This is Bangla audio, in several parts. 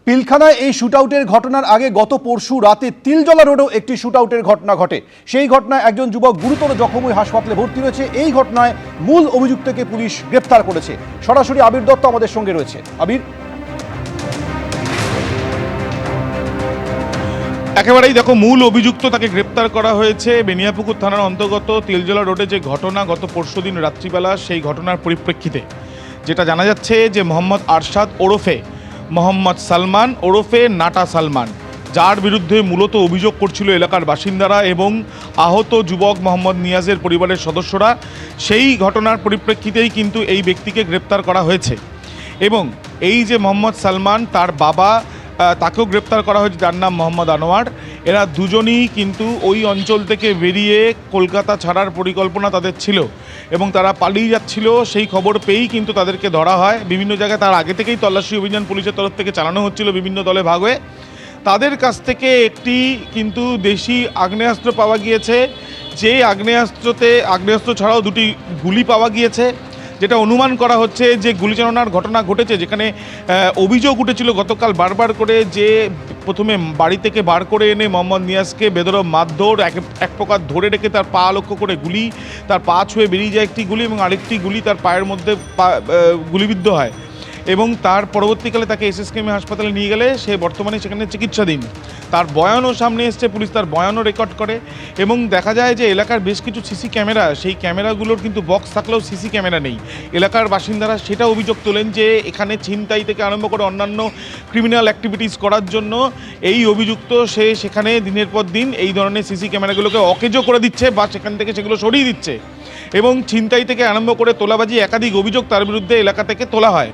পিলখানায় এই শুটআউটের ঘটনার আগে গত পরশু রাতে তিলজলা রোডেও একটি শুটআউটের ঘটনা ঘটে। সেই ঘটনায় একজন যুবক গুরুতর জখম হয়ে হাসপাতালে ভর্তি রয়েছে। এই ঘটনায় মূল অভিযুক্তকে পুলিশ গ্রেপ্তার করেছে। সরাসরি আবির দত্ত আমাদের সঙ্গে রয়েছে। আবির, একেবারেই দেখো, মূল অভিযুক্ত তাকে গ্রেপ্তার করা হয়েছে বেনিয়াপুকুর থানার অন্তর্গত তিলজলা রোডে যে ঘটনা গত পরশুদিন রাত্রিবেলা, সেই ঘটনার পরিপ্রেক্ষিতে যেটা জানা যাচ্ছে যে মোহাম্মদ আরশাদ ওরফে মোহাম্মদ সালমান ওরফে নাটা সালমান, যার বিরুদ্ধে মূলত অভিযোগ করছিল এলাকার বাসিন্দারা এবং আহত যুবক মোহাম্মদ নিয়াজের পরিবারের সদস্যরা, সেই ঘটনার পরিপ্রেক্ষিতেই কিন্তু এই ব্যক্তিকে গ্রেপ্তার করা হয়েছে। এবং এই যে মোহাম্মদ সালমান, তার বাবা, তাকেও গ্রেপ্তার করা হয়েছে, যার নাম মোহাম্মদ আনোয়ার। এরা দুজনই কিন্তু ওই অঞ্চল থেকে বেরিয়ে কলকাতা ছাড়ার পরিকল্পনা তাদের ছিল এবং তারা পালিয়ে যাচ্ছিল। সেই খবর পেয়েই কিন্তু তাদেরকে ধরা হয়। বিভিন্ন জায়গায় তার আগে থেকেই তল্লাশি অভিযান পুলিশের তরফ থেকে চালানো হচ্ছিল বিভিন্ন দলে ভাগ হয়ে। তাদের কাছ থেকে একটি কিন্তু দেশি আগ্নেয়াস্ত্র পাওয়া গিয়েছে, যে আগ্নেয়াস্ত্র ছাড়াও দুটি গুলি পাওয়া গিয়েছে, যেটা অনুমান করা হচ্ছে যে গুলিচালনার ঘটনা ঘটেছে, যেখানে অভিযোগ উঠেছিল গতকাল বারবার করে যে প্রথমে বাড়ি থেকে বার করে এনে মোহাম্মদ নিয়াজকে বেদরব মারধর, এক প্রকার ধরে রেখে তার পা লক্ষ্য করে গুলি, তার পা ছুঁয়ে বেরিয়ে যায় একটি গুলি এবং আরেকটি গুলি তার পায়ের মধ্যে গুলিবিদ্ধ হয় এবং তার পরবর্তীকালে তাকে এসএসকেএম হাসপাতালে নিয়ে গেলে সে বর্তমানে সেখানে চিকিৎসাধীন। তার বয়ানও সামনে এসছে, পুলিশ তার বয়ানও রেকর্ড করে এবং দেখা যায় যে এলাকার বেশ কিছু সিসি ক্যামেরা, সেই ক্যামেরাগুলোর কিন্তু বক্স থাকলেও সিসি ক্যামেরা নেই। এলাকার বাসিন্দারা সেটা অভিযোগ তোলেন যে এখানে ছিনতাই থেকে আরম্ভ করে অন্যান্য ক্রিমিনাল অ্যাক্টিভিটিস করার জন্য এই অভিযুক্ত সে সেখানে দিনের পর দিন এই ধরনের সিসি ক্যামেরাগুলোকে অকেজো করে দিচ্ছে বা সেখান থেকে সেগুলো সরিয়ে দিচ্ছে এবং ছিনতাই থেকে আরম্ভ করে তোলাবাজি একাধিক অভিযোগ তার বিরুদ্ধে এলাকা থেকে তোলা হয়।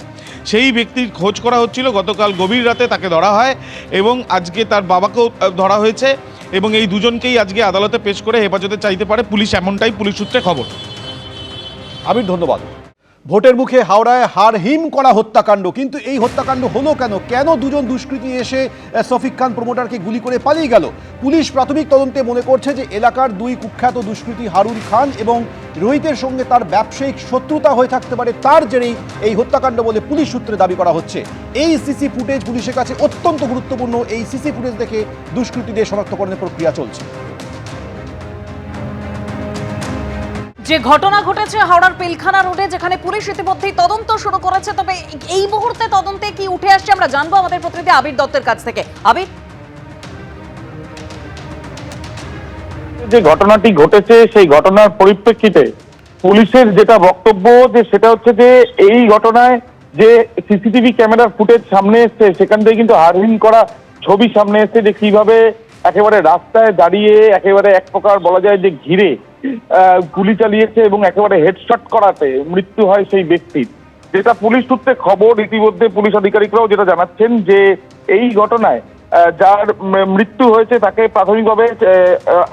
সেই ব্যক্তির খোঁজ করা হচ্ছিল, গতকাল গভীর রাতে তাকে ধরা হয় এবং আজকে তার বাবাকেও ধরা হয়েছে এবং এই দুজনকেই আজকে আদালতে পেশ করে হেফাজতে চাইতে পারে পুলিশ, এমনটাই পুলিশ সূত্রে খবর। আবির, ধন্যবাদ। ভোটের মুখে হাওড়ায় হাড়হিম করা হত্যাকাণ্ড, কিন্তু এই হত্যাকাণ্ড হলো কেন? কেন দুজন দুষ্কৃতী এসে শফিক খান প্রমোটারকে গুলি করে পালিয়ে গেল? পুলিশ প্রাথমিক তদন্তে মনে করছে যে এলাকার দুই কুখ্যাত দুষ্কৃতী হারুন খান এবং রোহিতের সঙ্গে তার ব্যবসায়িক শত্রুতা হয়ে থাকতে পারে, তার জেরেই এই হত্যাকাণ্ড বলে পুলিশ সূত্রে দাবি করা হচ্ছে। এই সিসি ফুটেজ পুলিশের কাছে অত্যন্ত গুরুত্বপূর্ণ। এই সিসি ফুটেজ দেখে দুষ্কৃতীদের শনাক্তকরণের প্রক্রিয়া চলছে। যে ঘটনা ঘটেছে হাওড়ার পিলখানা রোডে, যেখানে পুলিশ ইতিমধ্যেই তদন্ত শুরু করেছে, তবে এই মুহূর্তে তদন্তে কি উঠে আসছে আমরা জানবো আমাদের প্রতিনিধি আবির দত্তের কাছ থেকে। আবির, যে ঘটনাটি ঘটেছে সেই ঘটনার পরিপ্রেক্ষিতে পুলিশের যেটা বক্তব্য, যে সেটা হচ্ছে যে এই ঘটনায় যে সিসিটিভি ক্যামেরার ফুটেজ সামনে এসছে, সেখান থেকে কিন্তু হাড়হিম করা ছবি সামনে এসছে, যে কিভাবে একেবারে রাস্তায় দাঁড়িয়ে একেবারে এক প্রকার বলা যায় যে ঘিরে গুলি চালিয়েছে এবং একেবারে হেডশট করাতে মৃত্যু হয় সেই ব্যক্তির। যেটা পুলিশ সূত্রে খবর, ইতিমধ্যে পুলিশ আধিকারিকরাও যেটা জানাচ্ছেন যে এই ঘটনায় যার মৃত্যু হয়েছে তাকে প্রাথমিকভাবে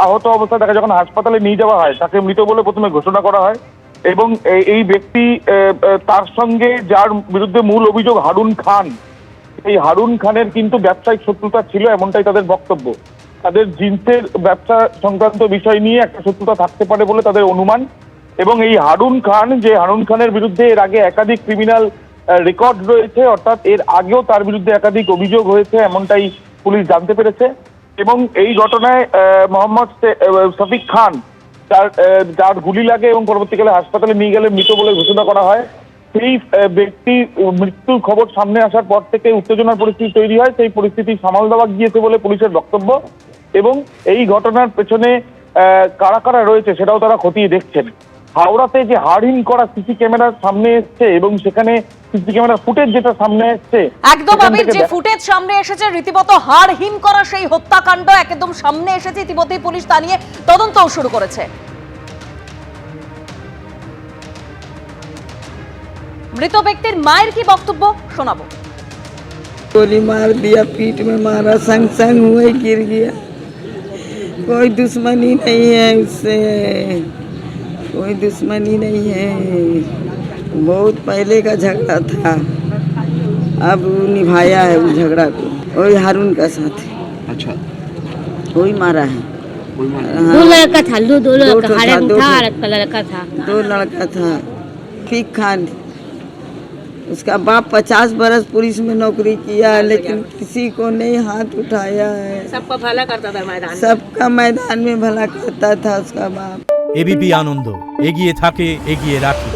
আহত অবস্থায় তাকে যখন হাসপাতালে নিয়ে যাওয়া হয় তাকে মৃত বলে প্রথমে ঘোষণা করা হয় এবং এই ব্যক্তি তার সঙ্গে যার বিরুদ্ধে মূল অভিযোগ হারুন খান, এই হারুন খানের কিন্তু ব্যবসায়িক শত্রুতা ছিল, এমনটাই তাদের বক্তব্য। তাদের জিন্সের ব্যবসা সংক্রান্ত বিষয় নিয়ে একটা শত্রুতা থাকতে পারে বলে তাদের অনুমান এবং এই হারুন খান, যে হারুন খানের বিরুদ্ধে এর আগে একাধিক ক্রিমিনাল রেকর্ড রয়েছে, অর্থাৎ এর আগেও তার বিরুদ্ধে একাধিক অভিযোগ হয়েছে, এমনটাই পুলিশ জানতে পেরেছে। এবং এই ঘটনায় মোহাম্মদ শফিক খান, যার গুলি লাগে এবং পরবর্তীকালে হাসপাতালে নিয়ে গেলে মৃত বলে ঘোষণা করা হয়, সেই ব্যক্তি মৃত্যুর খবর সামনে আসার পর থেকে উত্তেজনার পরিস্থিতি তৈরি হয়। সেই পরিস্থিতি সামাল দেওয়া গিয়েছে বলে পুলিশের বক্তব্য এবং এই ঘটনার পেছনে কারা কারা রয়েছে সেটাও তারা খতিয়ে দেখছেন। হাওড়াতে যে হাড়হিম করা সিসি ক্যামেরার সামনে এসছে এবং সেখানে সিসি ক্যামেরার ফুটেজ যেটা সামনে এসছে, একদম আবির, যে ফুটেজ সামনে এসেছে রীতিমতো হাড়হিম করা সেই হত্যাকাণ্ড একদম সামনে এসেছে। ইতিমধ্যেই পুলিশ তা নিয়ে তদন্তও শুরু করেছে। মৃত ব্যক্তির মায়ের কি বক্তব্য শোনাবো। गोली मार दिया, पीठ में मारा, संग संग हुए गिर गया। कोई दुश्मनी नहीं है उससे, कोई दुश्मनी नहीं है। बहुत पहले का झगड़ा था, अब निभाया है उस झगड़ा को। वही हारून का साथ। अच्छा, वही मारा है। दो लड़का था, दो लड़का था, लड़का था, दो लड़का था। फिक खान उसका बाप 50 बरस पुलिस में नौकरी किया है, लेकिन किसी को नहीं हाथ उठाया है। सबका भला करता था मैदान में। सबका मैदान में भला करता था उसका बाप। এবিপি আনন্দ এগিয়ে থাকে এগিয়ে রাখে।